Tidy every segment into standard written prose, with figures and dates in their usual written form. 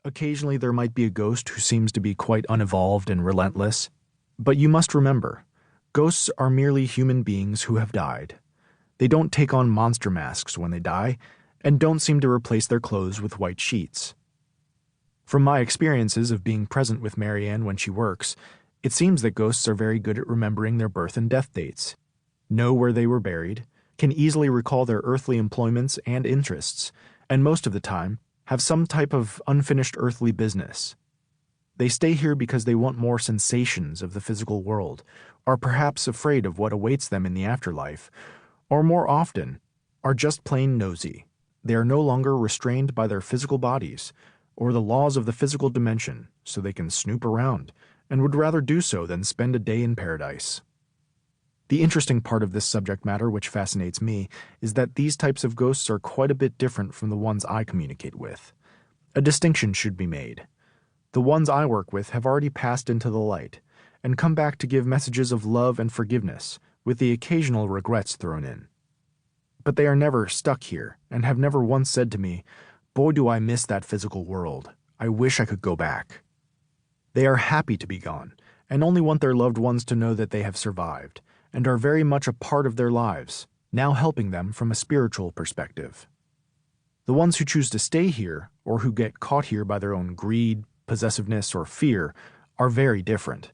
Occasionally there might be a ghost who seems to be quite unevolved and relentless, but you must remember, ghosts are merely human beings who have died. They don't take on monster masks when they die, and don't seem to replace their clothes with white sheets. From my experiences of being present with Mary Ann when she works, it seems that ghosts are very good at remembering their birth and death dates, know where they were buried, can easily recall their earthly employments and interests, and most of the time have some type of unfinished earthly business. They stay here because they want more sensations of the physical world, are perhaps afraid of what awaits them in the afterlife, or more often, are just plain nosy. They are no longer restrained by their physical bodies or the laws of the physical dimension, so they can snoop around, and would rather do so than spend a day in paradise. The interesting part of this subject matter, which fascinates me, is that these types of ghosts are quite a bit different from the ones I communicate with. A distinction should be made. The ones I work with have already passed into the light, and come back to give messages of love and forgiveness, with the occasional regrets thrown in. But they are never stuck here, and have never once said to me, "Boy, do I miss that physical world. I wish I could go back." They are happy to be gone, and only want their loved ones to know that they have survived, and are very much a part of their lives, now helping them from a spiritual perspective. The ones who choose to stay here, or who get caught here by their own greed, possessiveness, or fear, are very different.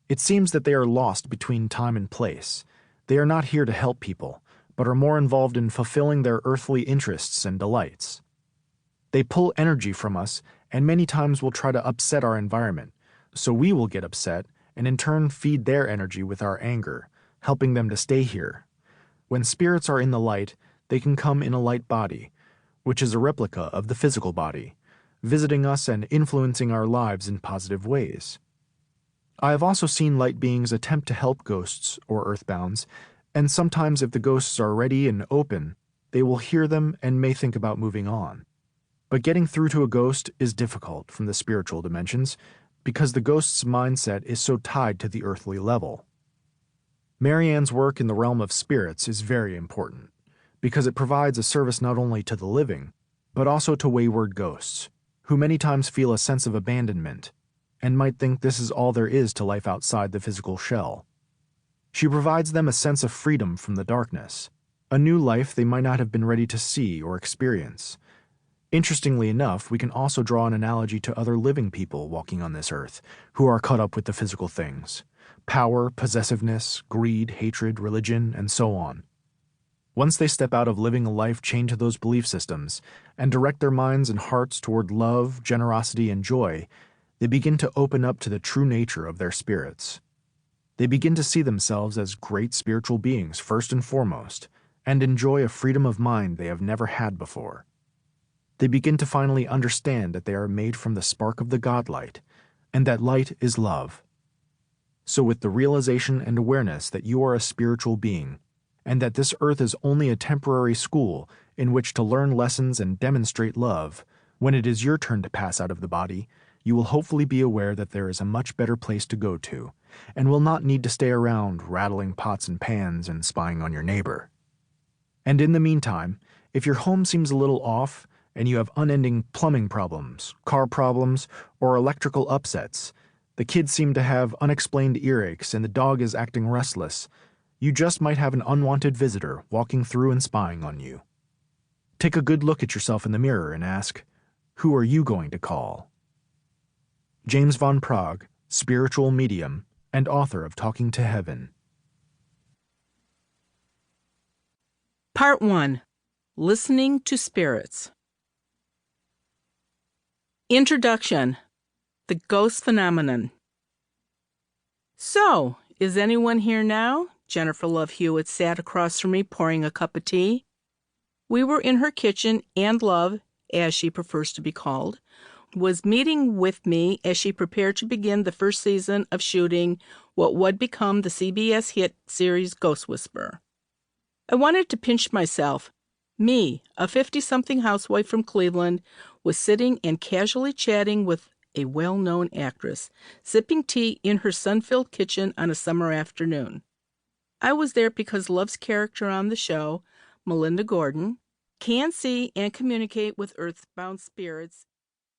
It seems that they are lost between time and place. They are not here to help people, but are more involved in fulfilling their earthly interests and delights. They pull energy from us and many times will try to upset our environment, so we will get upset and in turn feed their energy with our anger, helping them to stay here. When spirits are in the light, they can come in a light body, which is a replica of the physical body, visiting us and influencing our lives in positive ways. I have also seen light beings attempt to help ghosts or earthbounds, and sometimes if the ghosts are ready and open, they will hear them and may think about moving on. But getting through to a ghost is difficult from the spiritual dimensions because the ghost's mindset is so tied to the earthly level. Mary Ann's work in the realm of spirits is very important because it provides a service not only to the living, but also to wayward ghosts, who many times feel a sense of abandonment and might think this is all there is to life outside the physical shell. She provides them a sense of freedom from the darkness, a new life they might not have been ready to see or experience. Interestingly enough, we can also draw an analogy to other living people walking on this earth who are caught up with the physical things: power, possessiveness, greed, hatred, religion, and so on. Once they step out of living a life chained to those belief systems and direct their minds and hearts toward love, generosity, and joy, they begin to open up to the true nature of their spirits. They begin to see themselves as great spiritual beings first and foremost, and enjoy a freedom of mind they have never had before. They begin to finally understand that they are made from the spark of the Godlight, and that light is love. So with the realization and awareness that you are a spiritual being, and that this earth is only a temporary school in which to learn lessons and demonstrate love, when it is your turn to pass out of the body, you will hopefully be aware that there is a much better place to go to, and will not need to stay around rattling pots and pans and spying on your neighbor. And in the meantime, if your home seems a little off, and you have unending plumbing problems, car problems, or electrical upsets, the kids seem to have unexplained earaches and the dog is acting restless, you just might have an unwanted visitor walking through and spying on you. Take a good look at yourself in the mirror and ask, who are you going to call? James Von Prague, spiritual medium and author of Talking to Heaven. Part 1. Listening to Spirits. Introduction. The Ghost Phenomenon. So, is anyone here now? Jennifer Love Hewitt sat across from me pouring a cup of tea. We were in her kitchen, and Love, as she prefers to be called, was meeting with me as she prepared to begin the first season of shooting what would become the CBS hit series Ghost Whisperer. I wanted to pinch myself. Me, a 50-something housewife from Cleveland, was sitting and casually chatting with a well-known actress, sipping tea in her sun-filled kitchen on a summer afternoon. I was there because Love's character on the show, Melinda Gordon, can see and communicate with earthbound spirits